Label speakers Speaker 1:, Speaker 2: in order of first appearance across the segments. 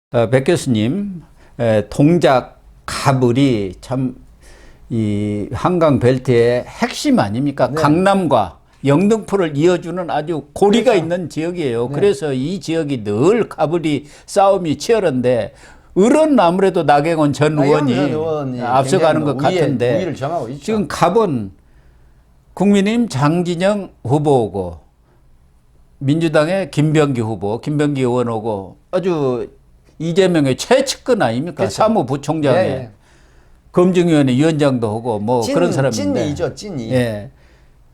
Speaker 1: 백 교수님, 동작 가불이 참 이 한강 벨트의 핵심 아닙니까?
Speaker 2: 네.
Speaker 1: 강남과 영등포를 이어주는 아주 고리가
Speaker 2: 그렇죠.
Speaker 1: 있는 지역이에요.
Speaker 2: 네.
Speaker 1: 그래서 이 지역이 늘 가불이 싸움이 치열한데, 을은 아무래도 나경원 전 의원이 앞서가는 것 같은데,
Speaker 2: 우위를 점하고 있죠.
Speaker 1: 지금 갑은 국민의힘 장진영 후보고 민주당의 김병기 후보, 김병기 의원 오고 아주 이재명의 최측근 아닙니까?
Speaker 2: 그렇죠.
Speaker 1: 사무부총장에
Speaker 2: 예.
Speaker 1: 검증위원회 위원장도 하고 뭐 그런 사람인데.
Speaker 2: 찐이죠, 찐이.
Speaker 1: 예.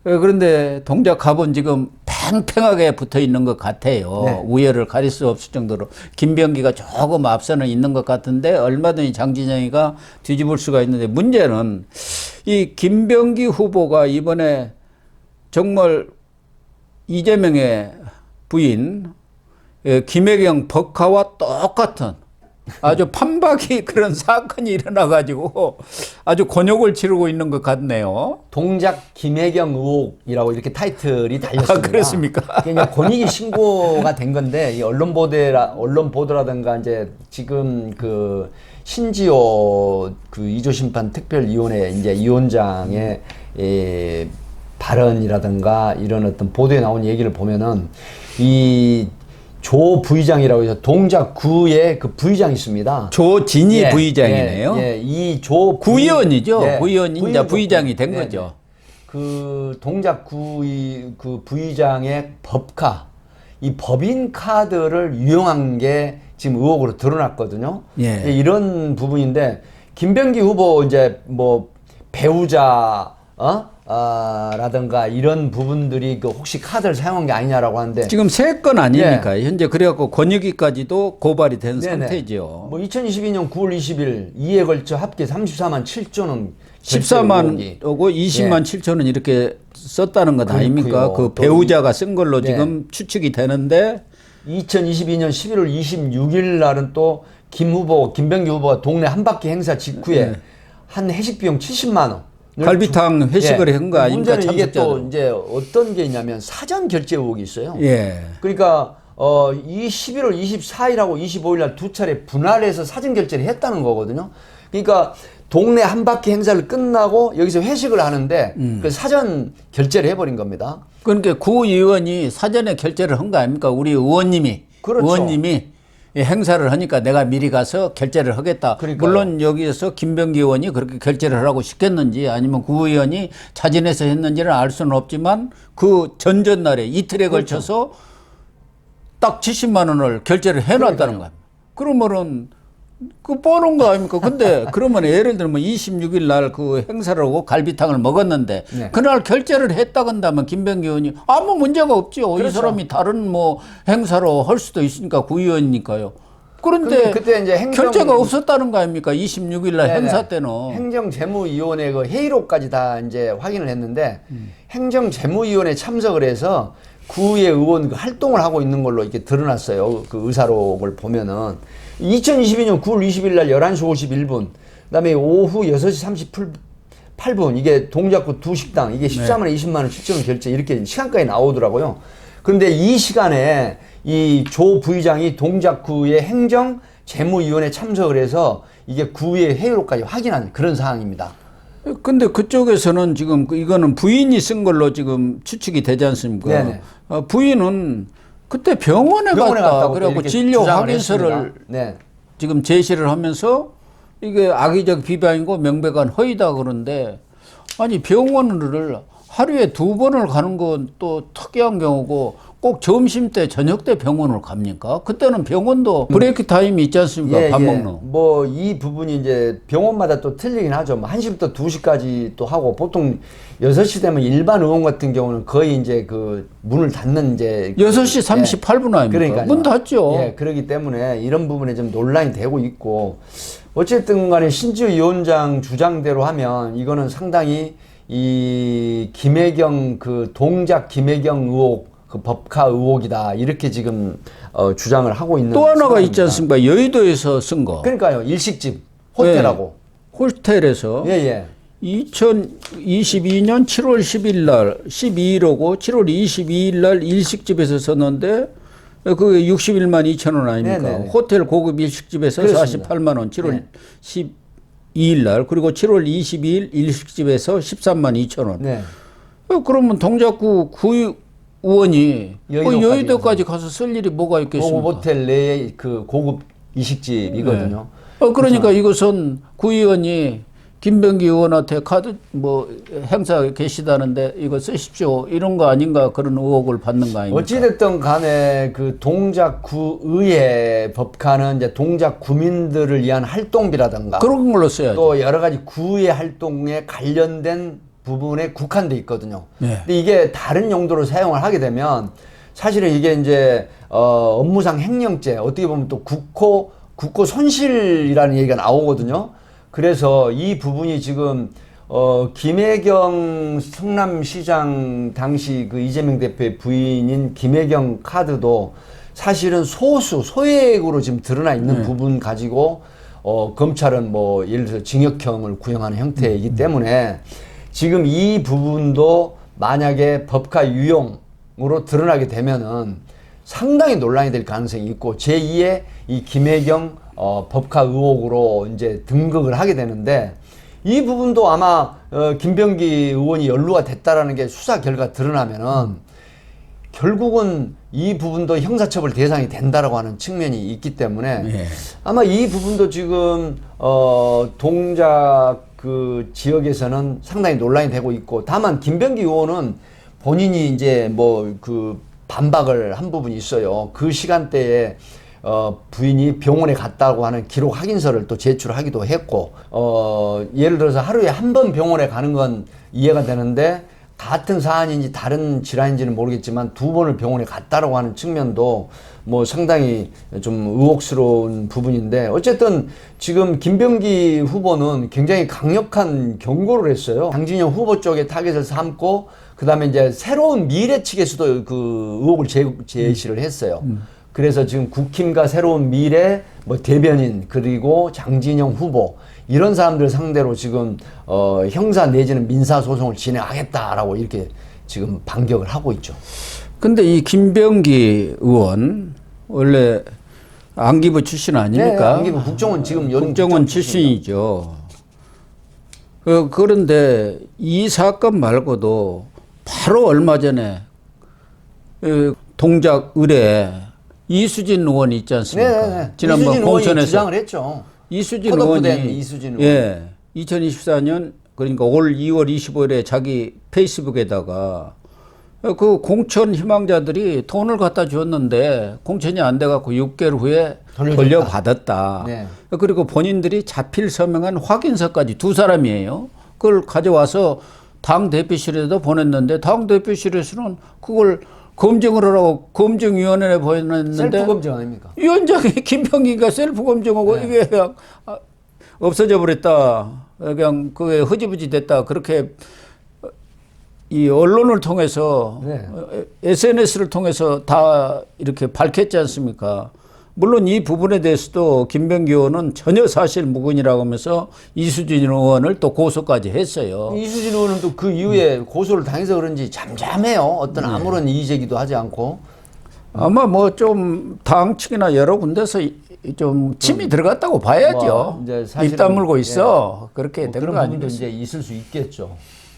Speaker 1: 그런데 동작 갑은 지금 팽팽하게 붙어 있는 것 같아요.
Speaker 2: 네.
Speaker 1: 우열을 가릴 수 없을 정도로. 김병기가 조금 앞서는 있는 것 같은데 얼마든지 장진영이가 뒤집을 수가 있는데, 문제는 이 김병기 후보가 이번에 정말 이재명의 부인 김혜경 법카와 똑같은 아주 판박이 그런 사건이 일어나가지고 아주 곤욕을 치르고 있는 것 같네요.
Speaker 2: 동작 김혜경 의혹이라고 이렇게 타이틀이 달렸습니다.
Speaker 1: 아, 그렇습니까?
Speaker 2: 그러니까 권익위 신고가 된 건데, 이 언론 보도라든가 이제 지금 그 신지호 그 2조 심판 특별위원회 이제 위원장의 발언이라든가 이런 어떤 보도에 나온 얘기를 보면은 이 조 부의장이라고 해서 동작구의 그 부의장이 있습니다.
Speaker 1: 조진희 부의장이네요.
Speaker 2: 이조
Speaker 1: 구의원이죠. 구의원이 이제 부의장이 된 거죠.
Speaker 2: 그 동작구의 그 부의장의 법카, 이 법인 카드를 유용한 게 지금 의혹으로 드러났거든요.
Speaker 1: 예.
Speaker 2: 이런 부분인데, 김병기 후보 이제 뭐 배우자 라든가 이런 부분들이 그 혹시 카드를 사용한 게 아니냐라고 하는데,
Speaker 1: 지금 3건 아닙니까? 현재 그래갖고 권익위까지도 고발이 된 상태죠.
Speaker 2: 뭐 2022년 9월 20일 이에 걸쳐 합계 34만 7천 원
Speaker 1: 14만 오고 20만 7천 원 이렇게 썼다는 것 아닙니까? 그 배우자가 쓴 걸로 지금 추측이 되는데,
Speaker 2: 2022년 11월 26일 날은 또 김병기 후보가 동네 한 바퀴 행사 직후에 한 회식 비용 70만 원.
Speaker 1: 갈비탕 회식을 한 거 아닙니까?
Speaker 2: 문제는 이게 또
Speaker 1: 참석자들.
Speaker 2: 이제 어떤 게 있냐면 사전 결제 의혹이 있어요.
Speaker 1: 예.
Speaker 2: 그러니까 이 11월 24일하고 25일 날 두 차례 분할해서 사전 결제를 했다는 거거든요. 그러니까 동네 한 바퀴 행사를 끝나고 여기서 회식을 하는데 그 사전 결제를 해버린 겁니다.
Speaker 1: 그러니까 구 의원이 사전에 결제를 한 거 아닙니까? 우리 의원님이.
Speaker 2: 그렇죠.
Speaker 1: 의원님이 행사를 하니까 내가 미리 가서 결제를 하겠다.
Speaker 2: 그러니까요.
Speaker 1: 물론 여기에서 김병기 의원이 그렇게 결제를 하라고 시켰는지 아니면 구 의원이 자진해서 했는지는 알 수는 없지만, 그 전전날에 이틀에 걸쳐서 딱 70만 원을 결제를 해놨다는 거야. 그러면은 그 뻔한 거 아닙니까? 근데 그러면 예를 들면 26일 날 그 행사를 하고 갈비탕을 먹었는데 그날 결제를 했다 한다면 김병기 의원이 아무 문제가 없죠. 이 사람이 다른 뭐 행사로 할 수도 있으니까 구의원이니까요. 그런데
Speaker 2: 그때 이제
Speaker 1: 결제가 없었다는 거 아닙니까? 26일 날 행사 때는.
Speaker 2: 행정재무위원회 그 회의록까지 다 이제 확인을 했는데, 행정재무위원회 참석을 해서 구의 의원 그 활동을 하고 있는 걸로 이렇게 드러났어요. 그 의사록을 보면은 2022년 9월 20일 날 11시 51분, 그다음에 오후 6시 38분 이게 동작구 두 식당 이게 14만 원, 20만 원 출정 결제 이렇게 시간까지 나오더라고요. 그런데 이 시간에 이 조 부의장이 동작구의 행정재무위원회 참석을 해서 이게 구의 회의록까지 확인한 그런 상황입니다.
Speaker 1: 근데 그쪽에서는 지금 이거는 부인이 쓴 걸로 지금 추측이 되지 않습니까?
Speaker 2: 네네.
Speaker 1: 부인은 그때 병원에 갔다. 그래갖고 진료 확인서를 지금 제시를 하면서 이게 악의적 비방이고 명백한 허위다 그런데, 아니 병원을 하루에 2번을 가는 건 또 특이한 경우고, 꼭 점심 때 저녁 때 병원을 갑니까? 그때는 병원도 브레이크 타임이 있지 않습니까? 밥 먹는.
Speaker 2: 뭐 이 부분이 이제 병원마다 또 틀리긴 하죠. 뭐 1시부터 2시까지 또 하고, 보통 6시 되면 일반 의원 같은 경우는 거의 이제 그 문을 닫는 이제
Speaker 1: 6시 38분 아닙니까?
Speaker 2: 그러니까요.
Speaker 1: 문 닫죠.
Speaker 2: 그렇기 때문에 이런 부분에 좀 논란이 되고 있고, 어쨌든 간에 신지호 위원장 주장대로 하면 이거는 상당히 이 김혜경 그 동작 김혜경 의혹, 그 법카 의혹이다 이렇게 지금 주장을 하고 있는.
Speaker 1: 또 하나가
Speaker 2: 상황입니다.
Speaker 1: 있지 않습니까? 여의도에서 쓴 거.
Speaker 2: 그러니까요, 일식집 호텔하고.
Speaker 1: 호텔에서 2022년 7월 10일 날 12일 오고 7월 22일 날 일식집에서 썼는데, 그게 61만 2천 원 아닙니까?
Speaker 2: 네네네.
Speaker 1: 호텔 고급 일식집에서
Speaker 2: 그렇습니다.
Speaker 1: 48만 원 7월
Speaker 2: 네.
Speaker 1: 12일 날, 그리고 7월 22일 일식집에서 13만 2천 원.
Speaker 2: 네.
Speaker 1: 그러면 동작구 구의원이
Speaker 2: 여의도까지
Speaker 1: 여의도까지 가서 쓸 일이 뭐가 있겠습니까?
Speaker 2: 고급 호텔 내에 그 고급 이식집이거든요.
Speaker 1: 그러니까 이것은 구의원이 김병기 의원한테 카드 뭐 행사 계시다는데 이거 쓰십시오 이런 거 아닌가, 그런 의혹을 받는 거 아닙니까?
Speaker 2: 어찌됐든 간에 그 동작구의회 법카는 이제 동작구민들을 위한 활동비라든가
Speaker 1: 그런 걸로 써야죠.
Speaker 2: 또 여러 가지 구의 활동에 관련된 부분에 국한돼 있거든요.
Speaker 1: 네.
Speaker 2: 근데 이게 다른 용도로 사용을 하게 되면 사실은 이게 이제 업무상 횡령죄, 어떻게 보면 또 국고 손실이라는 얘기가 나오거든요. 그래서 이 부분이 지금 김혜경 성남시장 당시 그 이재명 대표의 부인인 김혜경 카드도 사실은 소액으로 지금 드러나 있는 부분 가지고 검찰은 뭐 예를 들어서 징역형을 구형하는 형태이기 때문에 지금 이 부분도 만약에 법카 유용으로 드러나게 되면은 상당히 논란이 될 가능성이 있고 제2의 이 김혜경 법카 의혹으로 이제 등극을 하게 되는데, 이 부분도 아마 김병기 의원이 연루가 됐다라는 게 수사 결과 드러나면은 결국은 이 부분도 형사처벌 대상이 된다라고 하는 측면이 있기 때문에
Speaker 1: 예.
Speaker 2: 아마 이 부분도 지금 동작 그 지역에서는 상당히 논란이 되고 있고, 다만 김병기 의원은 본인이 이제 뭐 그 반박을 한 부분이 있어요. 그 시간대에 부인이 병원에 갔다고 하는 기록 확인서를 또 제출하기도 했고, 예를 들어서 하루에 한 번 병원에 가는 건 이해가 되는데 같은 사안인지 다른 질환인지는 모르겠지만 2번을 병원에 갔다라고 하는 측면도 뭐 상당히 좀 의혹스러운 부분인데, 어쨌든 지금 김병기 후보는 굉장히 강력한 경고를 했어요. 장진영 후보 쪽에 타겟을 삼고 그다음에 이제 새로운 미래 측에서도 그 의혹을 제시를 했어요. 그래서 지금 국힘과 새로운 미래, 뭐 대변인, 그리고 장진영 후보, 이런 사람들 상대로 지금 형사 내지는 민사 소송을 진행하겠다라고 이렇게 지금 반격을 하고 있죠.
Speaker 1: 근데 이 김병기 의원 원래 안기부 출신 아닙니까?
Speaker 2: 네, 안기부 국정원 지금
Speaker 1: 국정원 출신이죠. 그런데 이 사건 말고도 바로 얼마 전에 동작 의뢰 이수진 의원이 있지 않습니까?
Speaker 2: 네.
Speaker 1: 지난번
Speaker 2: 이수진 의원이
Speaker 1: 공천에서
Speaker 2: 주장을 했죠.
Speaker 1: 이수진
Speaker 2: 컷오프된
Speaker 1: 의원이
Speaker 2: 이수진
Speaker 1: 예, 2024년 그러니까 올 2월 25일에 자기 페이스북에다가 그 공천 희망자들이 돈을 갖다 줬는데 공천이 안 돼갖고 6개월 후에 돌려받았다.
Speaker 2: 네.
Speaker 1: 그리고 본인들이 자필 서명한 확인서까지 2사람이에요. 그걸 가져와서 당 대표실에도 보냈는데 당 대표실에서는 그걸 검증을 하라고 검증위원회에 보냈는데
Speaker 2: 셀프 검증 아닙니까?
Speaker 1: 위원장이 김병기가 셀프 검증하고
Speaker 2: 네.
Speaker 1: 이게 그냥 없어져 버렸다. 그냥 그게 흐지부지 됐다. 그렇게 이 언론을 통해서
Speaker 2: 네.
Speaker 1: SNS를 통해서 다 이렇게 밝혔지 않습니까? 물론 이 부분에 대해서도 김병기 의원은 전혀 사실 무근이라고 하면서 이수진 의원을 또 고소까지 했어요.
Speaker 2: 이수진 의원은 또 그 이후에 고소를 당해서 그런지 잠잠해요. 어떤 아무런 이의 제기도 하지 않고.
Speaker 1: 아마 뭐 좀 당 측이나 여러 군데서 좀 침이 들어갔다고 봐야죠.
Speaker 2: 뭐 이제 사실은,
Speaker 1: 입 다물고 있어. 그렇게
Speaker 2: 뭐
Speaker 1: 된
Speaker 2: 그런
Speaker 1: 거
Speaker 2: 부분도
Speaker 1: 아니겠어요?
Speaker 2: 이제 있을 수 있겠죠.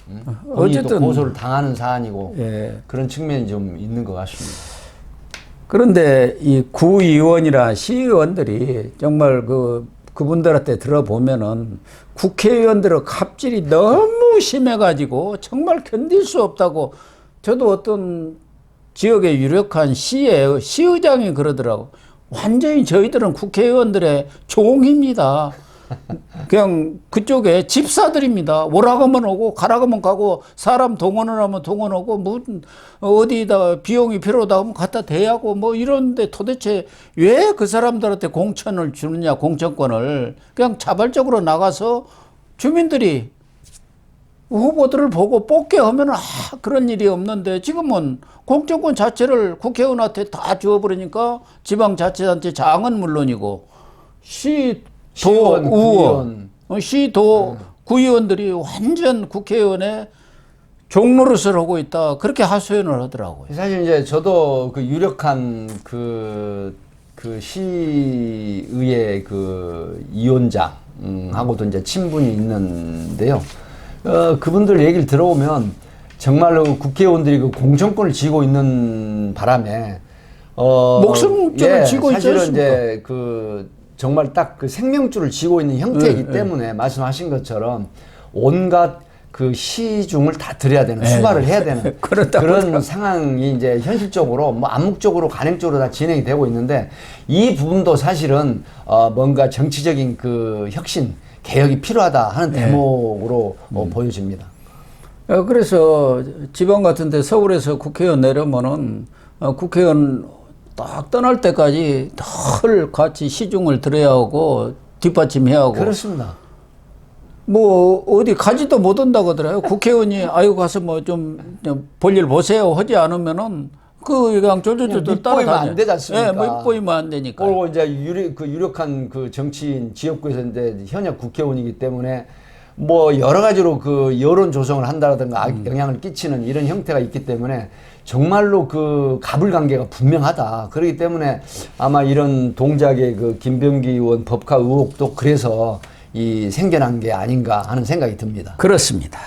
Speaker 2: 본인이
Speaker 1: 어쨌든
Speaker 2: 또 고소를 당하는 사안이고
Speaker 1: 예.
Speaker 2: 그런 측면이 좀 있는 것 같습니다.
Speaker 1: 그런데 이 구의원이나 시의원들이 정말 그분들한테 들어보면은 국회의원들의 갑질이 너무 심해가지고 정말 견딜 수 없다고, 저도 어떤 지역의 유력한 시의장이 그러더라고. 완전히 저희들은 국회의원들의 종입니다. 그냥 그쪽에 집사들입니다. 오라고 하면 오고 가라고 하면 가고, 사람 동원을 하면 동원하고, 무슨 어디다 비용이 필요하다 하면 갖다 대하고 뭐 이런데 도대체 왜 그 사람들한테 공천을 주느냐, 공천권을. 그냥 자발적으로 나가서 주민들이 후보들을 보고 뽑게 하면 그런 일이 없는데, 지금은 공천권 자체를 국회의원한테 다 주어버리니까 지방자치단체 장은 물론이고
Speaker 2: 시의원,
Speaker 1: 구의원, 시도 구의원들이 완전 국회의원의 종노릇을 하고 있다. 그렇게 하소연을 하더라고요.
Speaker 2: 사실 이제 저도 그 유력한 그 시의회 그 위원장 하고도 이제 친분이 있는데요. 그분들 얘기를 들어보면 정말로 국회의원들이 그 공천권을 쥐고 있는 바람에
Speaker 1: 목숨줄을 쥐고 있지
Speaker 2: 사실은
Speaker 1: 않습니까?
Speaker 2: 이제 그 정말 딱 그 생명줄을 쥐고 있는 형태이기 때문에 말씀하신 것처럼 온갖 그 시중을 다 들여야 되는 수발을 해야 되는 그런 상황이 이제 현실적으로 뭐 암묵적으로 간행적으로 다 진행이 되고 있는데 이 부분도 사실은 뭔가 정치적인 그 혁신 개혁이 필요하다 하는 대목으로 보여집니다.
Speaker 1: 그래서 지방 같은데 서울에서 국회의원 내려면은 국회의원 딱 떠날 때까지 늘 같이 시중을 들어야 하고 뒷받침해야 하고.
Speaker 2: 그렇습니다.
Speaker 1: 뭐 어디 가지도 못한다고 하더라고요. 국회의원이 아유 가서 뭐 좀 볼일 보세요 하지 않으면은 그 그냥 쫄쫄쫄
Speaker 2: 밑보이면 안 되지 않습니까?
Speaker 1: 예, 뭐 밑보이면 안 되니까.
Speaker 2: 그리고 이제 유력한 그 정치인 지역구에서 이제 현역 국회의원이기 때문에 뭐 여러 가지로 그 여론 조성을 한다라든가 영향을 끼치는 이런 형태가 있기 때문에 정말로 그 가불관계가 분명하다. 그렇기 때문에 아마 이런 동작의 그 김병기 의원 법카 의혹도 그래서 이 생겨난 게 아닌가 하는 생각이 듭니다.
Speaker 1: 그렇습니다.